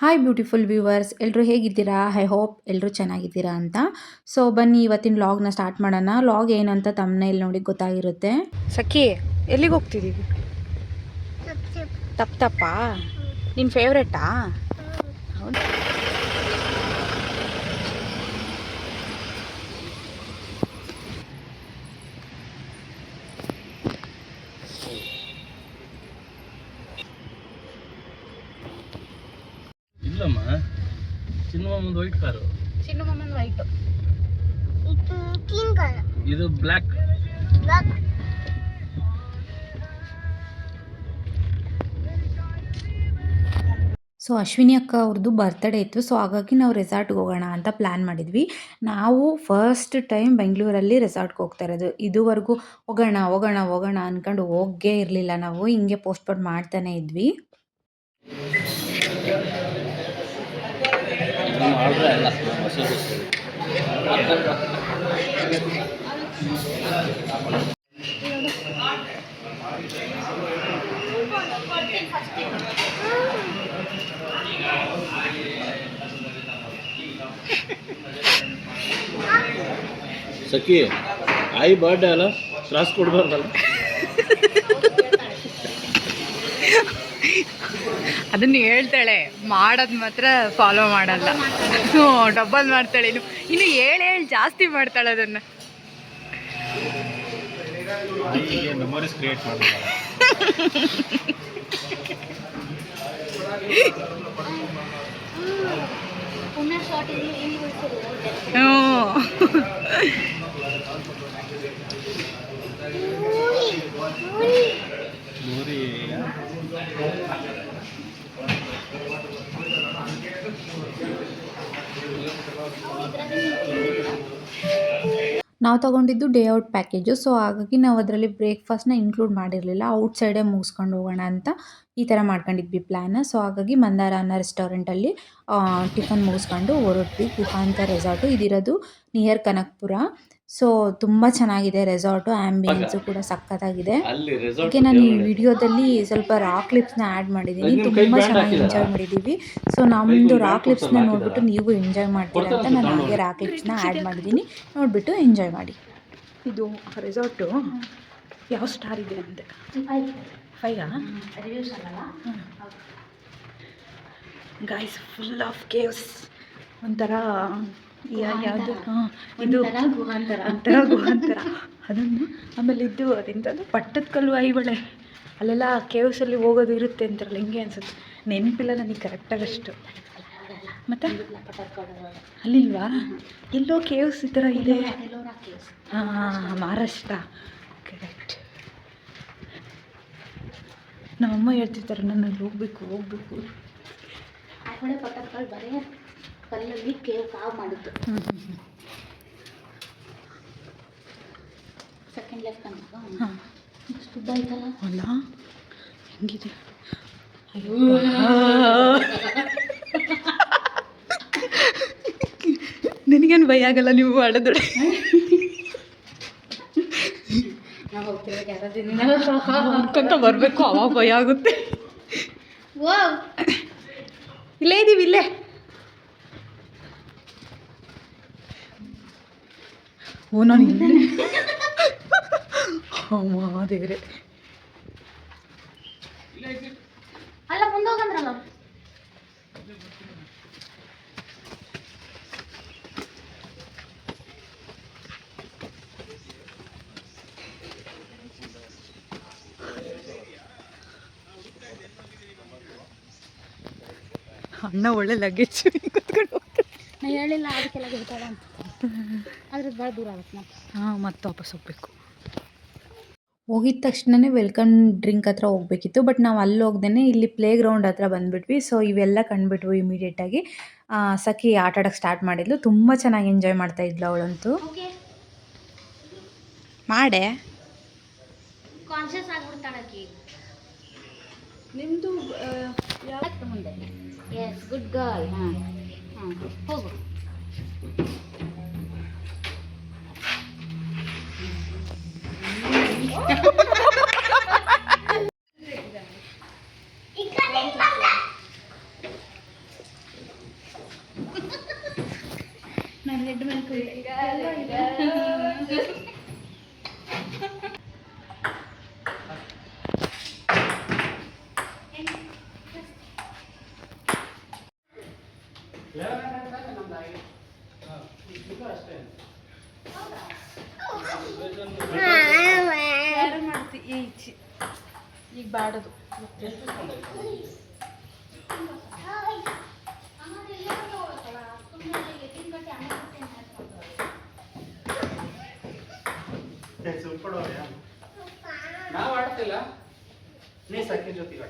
Hi beautiful viewers, ಎಲ್ಲರೂ ಹೇಗಿದ್ದೀರಾ? I hope ಎಲ್ಲರೂ ಚೆನ್ನಾಗಿದ್ದೀರಾ ಅಂತ. ಸೊ ಬನ್ನಿ ಇವತ್ತಿನ ವ್ಲಾಗ್ನ ಸ್ಟಾರ್ಟ್ ಮಾಡೋಣ. ವ್ಲಾಗ್ ಏನಂತ ತಮ್ಮನೇಲಿ ನೋಡಿ ಗೊತ್ತಾಗಿರುತ್ತೆ. ಸಖಿ, ಎಲ್ಲಿಗೆ ಹೋಗ್ತಿದ್ದೀವಿ? ತಪ್ಪ ನಿನ್ನ ಫೇವ್ರೇಟಾ? ಹೌದು. ಇಲ್ಲಮ್ಮ, ಚಿನ್ನಮ್ಮಂದು ವೈಟ್ ಕಾರು. ಚಿನ್ನಮ್ಮನ ವೈಟ್, ಇದು ಬ್ಲ್ಯಾಕ್. ಸೊ ಅಶ್ವಿನಿ ಅಕ್ಕ ಅವ್ರದ್ದು ಬರ್ತ್ಡೇ ಇತ್ತು. ಸೊ ಹಾಗಾಗಿ ನಾವು ರೆಸಾರ್ಟ್ಗೆ ಹೋಗೋಣ ಅಂತ ಪ್ಲ್ಯಾನ್ ಮಾಡಿದ್ವಿ. ನಾವು ಫಸ್ಟ್ ಟೈಮ್ ಬೆಂಗಳೂರಲ್ಲಿ ರೆಸಾರ್ಟ್ಗೆ ಹೋಗ್ತಾ ಇರೋದು. ಇದುವರೆಗೂ ಹೋಗೋಣ ಹೋಗೋಣ ಹೋಗೋಣ ಅಂದ್ಕೊಂಡು ಹೋಗೇ ಇರಲಿಲ್ಲ. ನಾವು ಹಿಂಗೆ ಪೋಸ್ಟ್ಪೋನ್ ಮಾಡ್ತಾನೆ ಇದ್ವಿ. ಸಖಿ, ಆಯಿ ಬರ್ಡೇ ಅಲ್ಲ, ಕ್ರಾಸ್ ಕೊಡ್ಬಾರ್ದಲ್ಲ. ಅದನ್ನು ಹೇಳ್ತಾಳೆ, ಮಾಡೋದು ಮಾತ್ರ ಫಾಲೋ ಮಾಡಲ್ಲ. ಡಬ್ಬಲ್ ಮಾಡ್ತಾಳೆ. ಇನ್ನು ಹೇಳಿ ಜಾಸ್ತಿ ಮಾಡ್ತಾಳೆ ಅದನ್ನು. ಮೆಮೊರೀಸ್ ಕ್ರಿಯೇಟ್ ಮಾಡ್ತಾರೆ. ನಾವು ತೊಗೊಂಡಿದ್ದು ಡೇ ಔಟ್ ಪ್ಯಾಕೇಜು. ಸೊ ಹಾಗಾಗಿ ನಾವು ಅದರಲ್ಲಿ ಬ್ರೇಕ್ಫಾಸ್ಟ್ನ ಇನ್ಕ್ಲೂಡ್ ಮಾಡಿರಲಿಲ್ಲ. ಔಟ್ಸೈಡೇ ಮುಗಿಸ್ಕೊಂಡು ಹೋಗೋಣ ಅಂತ ಈ ಥರ ಮಾಡ್ಕೊಂಡಿದ್ವಿ ಪ್ಲ್ಯಾನ್. ಸೊ ಹಾಗಾಗಿ ಮಂದಾರ ಅನ್ನೋ ರೆಸ್ಟೋರೆಂಟಲ್ಲಿ ಟಿಫನ್ ಮುಗಿಸ್ಕೊಂಡು ಹೊರಟ್ವಿ. ಗುಹಾಂತ ರೆಸಾರ್ಟು ಇದಿರೋದು ನಿಯರ್ ಕನಕಪುರ. ಸೊ ತುಂಬ ಚೆನ್ನಾಗಿದೆ ರೆಸಾರ್ಟು, ಆ್ಯಂಬಿಯನ್ಸು ಕೂಡ ಸಖತ್ತಾಗಿದೆ. ಓಕೆ, ನಾನು ಈ ವಿಡಿಯೋದಲ್ಲಿ ಸ್ವಲ್ಪ ರಾ ಕ್ಲಿಪ್ಸ್ನ ಆ್ಯಡ್ ಮಾಡಿದ್ದೀನಿ. ತುಂಬ ಚೆನ್ನಾಗಿ ಎಂಜಾಯ್ ಮಾಡಿದ್ದೀವಿ. ಸೊ ನಮ್ಮದು ರಾ ಕ್ಲಿಪ್ಸ್ನ ನೋಡಿಬಿಟ್ಟು ನೀವು ಎಂಜಾಯ್ ಮಾಡ್ತೀರಾ ಅಂತ ನಾನು ಹಾಗೆ ರಾ ಕ್ಲಿಪ್ಸ್ನ ಆ್ಯಡ್ ಮಾಡಿದ್ದೀನಿ. ನೋಡಿಬಿಟ್ಟು ಎಂಜಾಯ್ ಮಾಡಿ. ಇದು ರೆಸಾರ್ಟು ಯಾವ ಸ್ಟಾರ್ ಇದೆ ಅಂತೆ? 5 ಗೈಸ್, ಫುಲ್ ಆಫ್ ಕೇವ್ಸ್. ಒಂಥರ ಯಾವುದು ಇದು ಒಂಥರ ಗುಹಾಂತರ. ಅದನ್ನು ಆಮೇಲೆ ಇದು ಅದೆಂಥದ್ದು ಪಟ್ಟದ ಕಲ್ಲು ಐಹೊಳೆ, ಅಲ್ಲೆಲ್ಲ ಕೇವ್ಸಲ್ಲಿ ಹೋಗೋದು ಇರುತ್ತೆ ಅಂತಾರಲ್ಲ, ಹಿಂಗೆ ಅನ್ಸುತ್ತೆ. ನೆನಪಿಲ್ಲ ನನಗೆ ಕರೆಕ್ಟಾಗಿ ಅಷ್ಟು. ಮತ್ತು ಅಲ್ಲಿಲ್ವಾ? ಎಲ್ಲೋ ಕೇವ್ಸ್ ಈ ಥರ ಇದೆ. ಹಾಂ, ಮಹಾರಾಷ್ಟ್ರ. ಕರೆಕ್ಟ್. ನಮ್ಮಮ್ಮ ಹೇಳ್ತಿರ್ತಾರೆ ನನ್ನ ಹೋಗಬೇಕು. ಕಲ್ಲಲ್ಲಿ ಕೇವ್ ಕಾವು ಮಾಡಿದ್ದು. ಸೆಕೆಂಡ್ ಲೆಫ್ಟ್ ಅಂತ. ಹಾಂ, ಎಷ್ಟು ಉದ್ದ ಆಯ್ತಲ್ಲ. ಅಲ್ಲ, ಹೆಂಗಿದೆ? ಅಯ್ಯೋ, ನನಗೇನು ಭಯ ಆಗಲ್ಲ, ನೀವು ಆಡೋದೊಡೆ. ನಾವು ಹೋಗ್ತಿರೋ ಅನ್ಕೊಂತ ಬರಬೇಕು, ಅವಾಗ ಭಯ ಆಗುತ್ತೆ. ಇಲ್ಲೇ ಇದ್ದೀವಿ, ಇಲ್ಲೇ. ಓ, ನಾನು ಇಲ್ಲೇ. ಅಮ್ಮ ದೇವ್ರೆ. ಅಲ್ಲ, ಮುಂದೋಗಂದ್ರಲ್ಲ. ಅಣ್ಣ ಒಳ್ಳೆ ಲಗೇಜ್ ಕೂತ್ಕೊಂಡು ಹೋಗ್ತಾರೆ. ನಾನು ಹೇಳಿಲ್ಲ ಅದಕ್ಕೆಲ್ಲ ಹೇಳ್ತಾಳೆ ಅಂತ. ಅದ್ರದ್ದು ಭಾಳ ದೂರ ಆಗುತ್ತೆ. ಹಾಂ, ಮತ್ತೆ ವಾಪಸ್ ಹೋಗ್ಬೇಕು. ಹೋಗಿದ ತಕ್ಷಣವೇ ವೆಲ್ಕಮ್ ಡ್ರಿಂಕ್ ಹತ್ರ ಹೋಗಬೇಕಿತ್ತು. ಬಟ್ ನಾವು ಅಲ್ಲಿ ಹೋಗ್ದೇ ಇಲ್ಲಿ ಪ್ಲೇ ಗ್ರೌಂಡ್ ಹತ್ರ ಬಂದುಬಿಟ್ವಿ. ಸೊ ಇವೆಲ್ಲ ಕಂಡುಬಿಟ್ವು ಇಮಿಡಿಯೇಟಾಗಿ. ಸಖಿ ಆಟ ಆಡೋಕ್ಕೆ ಸ್ಟಾರ್ಟ್ ಮಾಡಿದ್ಲು. ತುಂಬ ಚೆನ್ನಾಗಿ ಎಂಜಾಯ್ ಮಾಡ್ತಾಯಿದ್ಲು ಅವಳಂತೂ. ಮಾಡೆ ಕಾನ್ಷಿಯಸ್ ಆಗಿಬಿಡ್ತಾಳಕ್ಕಿ. ನಿಮ್ಮದು ಯಾಕೆ ಮುಂದೆ? Yes, good girl. ಹಾಂ ಹಾಂ, ಹೋಗು. ಯಾರು ಮಾಡ್ತಿ ಈಗ ಬಾಡದು ನಾವು ಆಡ್ತಿಲ್ಲ ನೀ ಸಖಿ ಜೊತೆಗೆ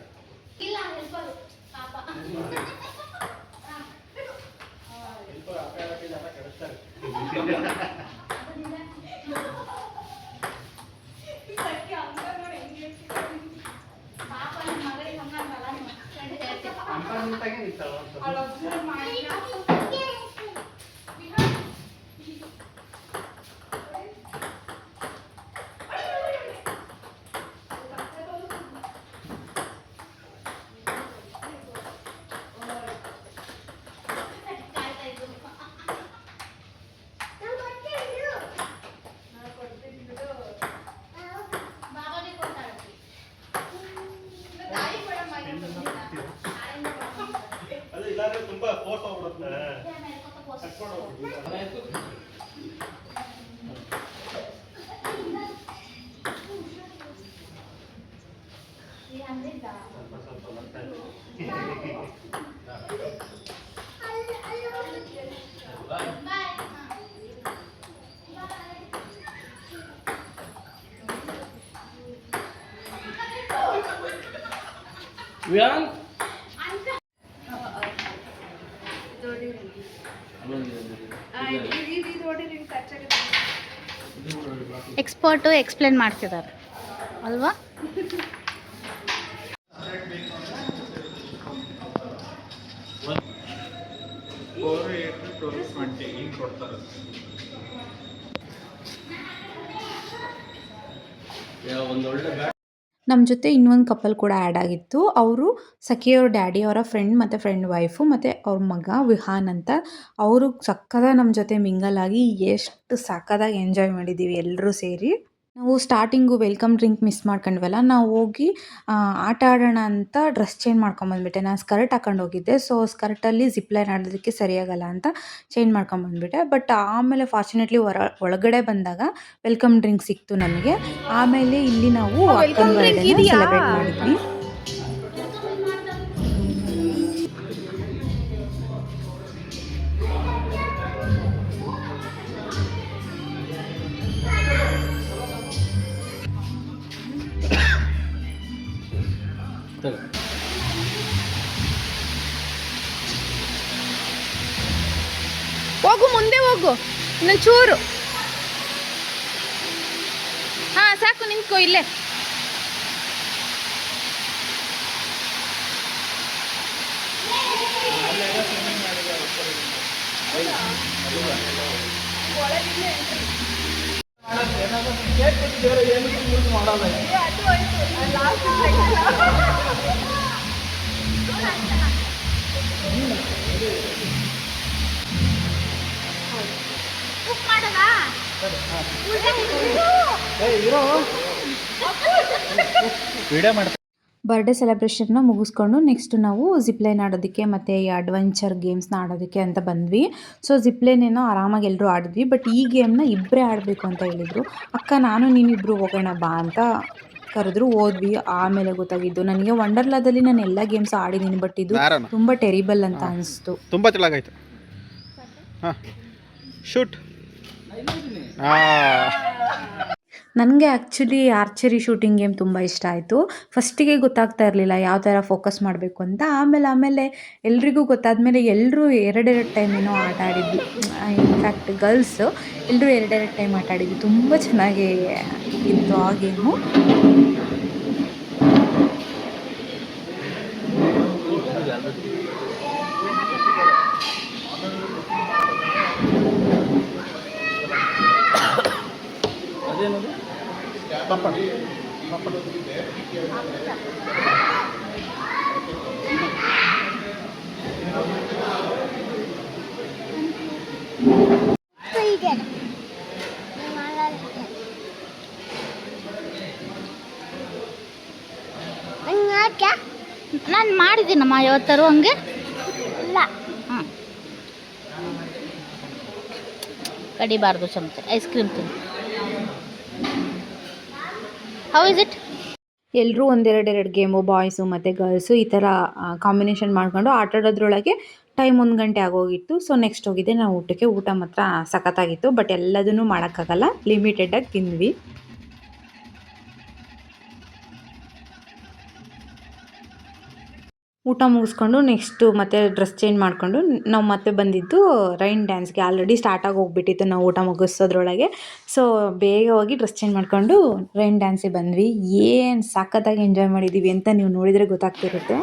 ತುಂಬಾ ಫೋರ್ಸ್ ಆಗ್ಬಿಡುತ್ತೆ. ವ್ಯಾನ್ ಎಕ್ಸ್ಪರ್ಟು ಎಕ್ಸ್ಪ್ಲೇನ್ ಮಾಡ್ತಿದ್ದಾರೆ ಅಲ್ವಾ? ಒಂದೊಳ್ಳೆ ಬ್ಯಾಟ್ ನಮ್ಮ ಜೊತೆ ಇನ್ನೊಂದು ಕಪಲ್ ಕೂಡ ಆ್ಯಡ್ ಆಗಿತ್ತು. ಅವರು ಸಖಿಯವ್ರ ಡ್ಯಾಡಿ ಅವರ ಫ್ರೆಂಡ್ ಮತ್ತು ಫ್ರೆಂಡ್ ವೈಫು ಮತ್ತು ಅವ್ರ ಮಗ ವಿಹಾನ್ ಅಂತ. ಅವರು ಸಕ್ಕತ್ತಾಗಿ ನಮ್ಮ ಜೊತೆ ಮಿಂಗಲ್ ಆಗಿ ಎಷ್ಟು ಸಕ್ಕತ್ತಾಗಿ ಎಂಜಾಯ್ ಮಾಡಿದ್ದೀವಿ ಎಲ್ಲರೂ ಸೇರಿ. ನಾವು ಸ್ಟಾರ್ಟಿಂಗು ವೆಲ್ಕಮ್ ಡ್ರಿಂಕ್ ಮಿಸ್ ಮಾಡ್ಕೊಂಡ್ವಲ್ಲ, ನಾವು ಹೋಗಿ ಆಟ ಆಡೋಣ ಅಂತ ಡ್ರೆಸ್ ಚೇಂಜ್ ಮಾಡ್ಕೊಂಬಂದ್ಬಿಟ್ಟೆ. ನಾನು ಸ್ಕರ್ಟ್ ಹಾಕೊಂಡು ಹೋಗಿದ್ದೆ. ಸೊ ಸ್ಕರ್ಟಲ್ಲಿ ಜಿಪ್ಲೈನ್ ಆಡೋದಕ್ಕೆ ಸರಿಯಾಗಲ್ಲ ಅಂತ ಚೇಂಜ್ ಮಾಡ್ಕೊಂಬಂದ್ಬಿಟ್ಟೆ. ಬಟ್ ಆಮೇಲೆ ಫಾರ್ಚುನೇಟ್ಲಿ ಒಳಗಡೆ ಬಂದಾಗ ವೆಲ್ಕಮ್ ಡ್ರಿಂಕ್ ಸಿಕ್ತು ನಮಗೆ. ಆಮೇಲೆ ಇಲ್ಲಿ ನಾವು ಅಕ್ಕನ ಬರ್ಡೇನ ಸೆಲೆಬ್ರೇಟ್ ಮಾಡಿದ್ವಿ. ಹೋಗು, ಮುಂದೆ ಹೋಗು, ಇನ್ನೊಂದು ಚೂರು. ಹಾಂ ಸಾಕು, ನಿಂತ್ಕೋ ಇಲ್ಲೇ. ಬರ್ಡೇ ಸೆಲೆಬ್ರೇಷನ್ನ ಮುಗಿಸ್ಕೊಂಡು ನೆಕ್ಸ್ಟ್ ನಾವು ಜಿಪ್ಲೈನ್ ಆಡೋದಕ್ಕೆ ಮತ್ತು ಈ ಅಡ್ವೆಂಚರ್ ಗೇಮ್ಸ್ನ ಆಡೋದಕ್ಕೆ ಅಂತ ಬಂದ್ವಿ. ಸೊ ಜಿಪ್ಲೈನ್ ಏನೋ ಆರಾಮಾಗಿ ಎಲ್ಲರೂ ಆಡಿದ್ವಿ. ಬಟ್ ಈ ಗೇಮ್ನ ಇಬ್ಬರೇ ಆಡಬೇಕು ಅಂತ ಹೇಳಿದರು. ಅಕ್ಕ ನಾನು ನೀನಿಬ್ಬರು ಹೋಗೋಣ ಬಾ ಅಂತ ಕರೆದ್ರು. ಹೋದ್ವಿ. ಆಮೇಲೆ ಗೊತ್ತಾಗಿದ್ದು ನನಗೆ ವಂಡರ್ಲಾದಲ್ಲಿ ನಾನು ಎಲ್ಲ ಗೇಮ್ಸ್ ಆಡಿದ್ದೀನಿ, ಬಟ್ ಇದು ತುಂಬ ಟೆರಿಬಲ್ ಅಂತ ಅನಿಸ್ತು. ತುಂಬ ಚೆನ್ನಾಗಾಯ್ತು. ಹಾಂ ಶೂಟ್. ನನಗೆ ಆ್ಯಕ್ಚುಲಿ ಆರ್ಚರಿ ಶೂಟಿಂಗ್ ಗೇಮ್ ತುಂಬ ಇಷ್ಟ ಆಯಿತು. ಫಸ್ಟಿಗೆ ಗೊತ್ತಾಗ್ತಾ ಇರಲಿಲ್ಲ ಯಾವ ಥರ ಫೋಕಸ್ ಮಾಡಬೇಕು ಅಂತ. ಆಮೇಲೆ ಎಲ್ರಿಗೂ ಗೊತ್ತಾದಮೇಲೆ ಎಲ್ಲರೂ ಎರಡೆರಡು ಟೈಮ್ ಏನೋ ಆಟ ಆಡಿದ್ವಿ. ಇನ್ಫ್ಯಾಕ್ಟ್ ಗರ್ಲ್ಸು ಎಲ್ಲರೂ ಎರಡೆರಡು ಟೈಮ್ ಆಟ ಆಡಿದ್ವಿ. ತುಂಬ ಚೆನ್ನಾಗಿ ಇತ್ತು ಆ ಗೇಮು. ಅದೇನದು ಪಾಪಡ್ ಅಮ್ಮ ಯಾವತ್ತಾರು ಹಂಗೆ ಇಲ್ಲ. ಹಾಂ, ಕಡಿಬಾರ್ದು ಚಮಚ. ಐಸ್ ಕ್ರೀಮ್ ತಿನ್ನು. How is it? ಎಲ್ಲರೂ ಒಂದೆರಡೆರಡು ಗೇಮು, ಬಾಯ್ಸು ಮತ್ತು ಗರ್ಲ್ಸು ಈ ಥರ ಕಾಂಬಿನೇಷನ್ ಮಾಡ್ಕೊಂಡು ಆಟಾಡೋದ್ರೊಳಗೆ ಟೈಮ್ 1 ಗಂಟೆ ಆಗೋಗಿತ್ತು. ಸೊ ನೆಕ್ಸ್ಟ್ ಹೋಗಿದ್ದೆ ನಾವು ಊಟಕ್ಕೆ. ಊಟ ಮಾತ್ರ ಸಖತ್ತಾಗಿತ್ತು. ಬಟ್ ಎಲ್ಲದನ್ನೂ ಮಾಡೋಕ್ಕಾಗಲ್ಲ, ಲಿಮಿಟೆಡಾಗಿ ತಿಂದ್ವಿ. ಊಟ ಮುಗಿಸ್ಕೊಂಡು ನೆಕ್ಸ್ಟು ಮತ್ತೆ ಡ್ರೆಸ್ ಚೇಂಜ್ ಮಾಡಿಕೊಂಡು ನಾವು ಮತ್ತೆ ಬಂದಿದ್ದು ರೈನ್ ಡ್ಯಾನ್ಸ್ಗೆ. ಆಲ್ರೆಡಿ ಸ್ಟಾರ್ಟ್ ಆಗಿ ಹೋಗ್ಬಿಟ್ಟಿತ್ತು ನಾವು ಊಟ ಮುಗಿಸೋದ್ರೊಳಗೆ. ಸೊ ಬೇಗ ಹೋಗಿ ಡ್ರೆಸ್ ಚೇಂಜ್ ಮಾಡಿಕೊಂಡು ರೈನ್ ಡ್ಯಾನ್ಸಿಗೆ ಬಂದ್ವಿ. ಏನು ಸಖತ್ತಾಗಿ ಎಂಜಾಯ್ ಮಾಡಿದ್ದೀವಿ ಅಂತ ನೀವು ನೋಡಿದರೆ ಗೊತ್ತಾಗ್ತಿರುತ್ತೆ.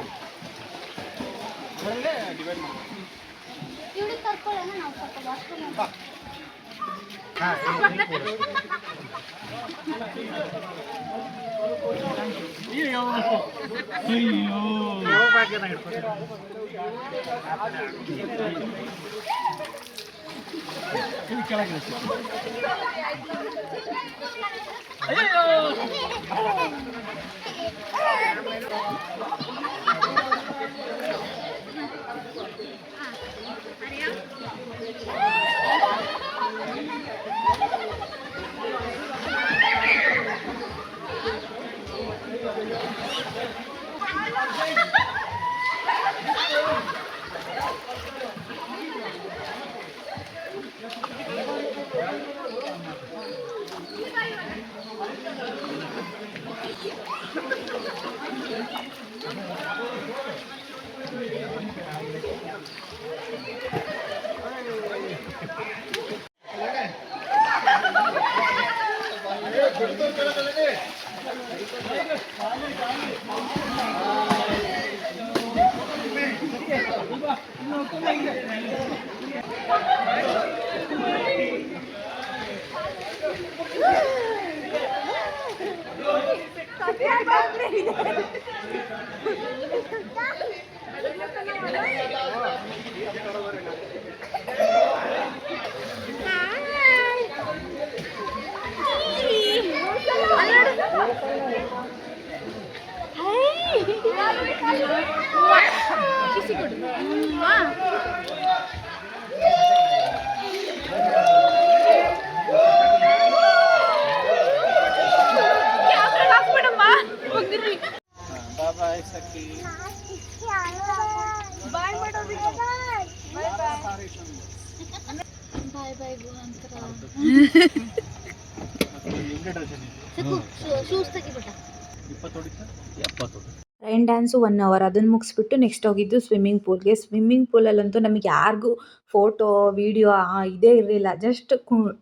ರೈನ್ ಡ್ಯಾನ್ಸು 1 ಅವರ್ ಅದನ್ನು ಮುಗಿಸ್ಬಿಟ್ಟು ನೆಕ್ಸ್ಟ್ ಹೋಗಿದ್ದು ಸ್ವಿಮ್ಮಿಂಗ್ ಪೂಲ್ಗೆ. ಸ್ವಿಮ್ಮಿಂಗ್ ಪೂಲಲ್ಲಂತೂ ನಮಗೆ ಯಾರಿಗೂ ಫೋಟೋ ವೀಡಿಯೋ ಇದೇ ಇರಲಿಲ್ಲ. ಜಸ್ಟ್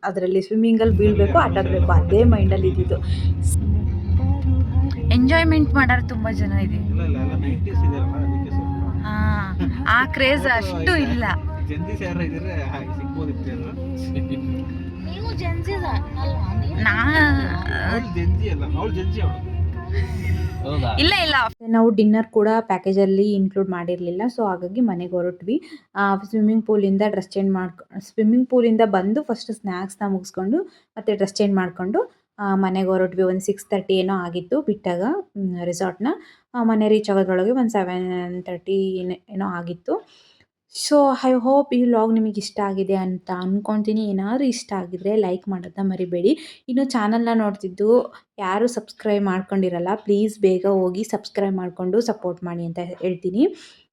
ಅದರಲ್ಲಿ ಸ್ವಿಮ್ಮಿಂಗಲ್ಲಿ ಬೀಳಬೇಕು, ಆಟಾಡಬೇಕು, ಅದೇ ಮೈಂಡಲ್ಲಿ ಇದ್ದಿದ್ದು. ಎಂಜಾಯ್ಮೆಂಟ್ ಮಾಡೋರು ತುಂಬ ಜನ ಇದೆ. ಹಾಂ, ಆ ಕ್ರೇಜ್ ಅಷ್ಟು ಇಲ್ಲ. ಇಲ್ಲ ಇಲ್ಲ, ನಾವು ಡಿನ್ನರ್ ಕೂಡ ಪ್ಯಾಕೇಜಲ್ಲಿ ಇನ್ಕ್ಲೂಡ್ ಮಾಡಿರಲಿಲ್ಲ. ಸೊ ಹಾಗಾಗಿ ಮನೆಗೆ ಹೊರಟ್ವಿ. ಸ್ವಿಮ್ಮಿಂಗ್ ಪೂಲಿಂದ ಬಂದು ಫಸ್ಟ್ ಸ್ನ್ಯಾಕ್ಸ್ನ ಮುಗಿಸ್ಕೊಂಡು ಮತ್ತೆ ಡ್ರೆಸ್ ಚೇಂಜ್ ಮಾಡಿಕೊಂಡು ಮನೆಗೆ ಹೊರಟ್ವಿ. ಒಂದು 6:30 ಏನೋ ಆಗಿತ್ತು ಬಿಟ್ಟಾಗ ರೆಸಾರ್ಟ್ನ. ಮನೆ ರೀಚ್ ಆಗೋದ್ರೊಳಗೆ ಒಂದು 7:30 ಏನೋ ಆಗಿತ್ತು. ಸೊ ಐ ಹೋಪ್ ಈ ವ್ಲಾಗ್ ನಿಮಗೆ ಇಷ್ಟ ಆಗಿದೆ ಅಂತ ಅಂದ್ಕೊತೀನಿ. ಏನಾದರೂ ಇಷ್ಟ ಆಗಿದ್ರೆ ಲೈಕ್ ಮಾಡೋದನ್ನ ಮರಿಬೇಡಿ. ಇನ್ನು ಚಾನಲ್ನ ನೋಡ್ತಿದ್ದು ಯಾರು ಸಬ್ಸ್ಕ್ರೈಬ್ ಮಾಡ್ಕೊಂಡಿರಲ್ಲ, ಪ್ಲೀಸ್ ಬೇಗ ಹೋಗಿ ಸಬ್ಸ್ಕ್ರೈಬ್ ಮಾಡಿಕೊಂಡು ಸಪೋರ್ಟ್ ಮಾಡಿ ಅಂತ ಹೇಳ್ತೀನಿ.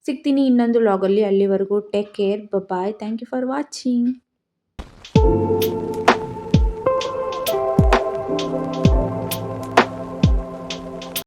ಸಿಗ್ತೀನಿ ಇನ್ನೊಂದು ವ್ಲಾಗಲ್ಲಿ. ಅಲ್ಲಿವರೆಗೂ take care, bye. Thank you for watching.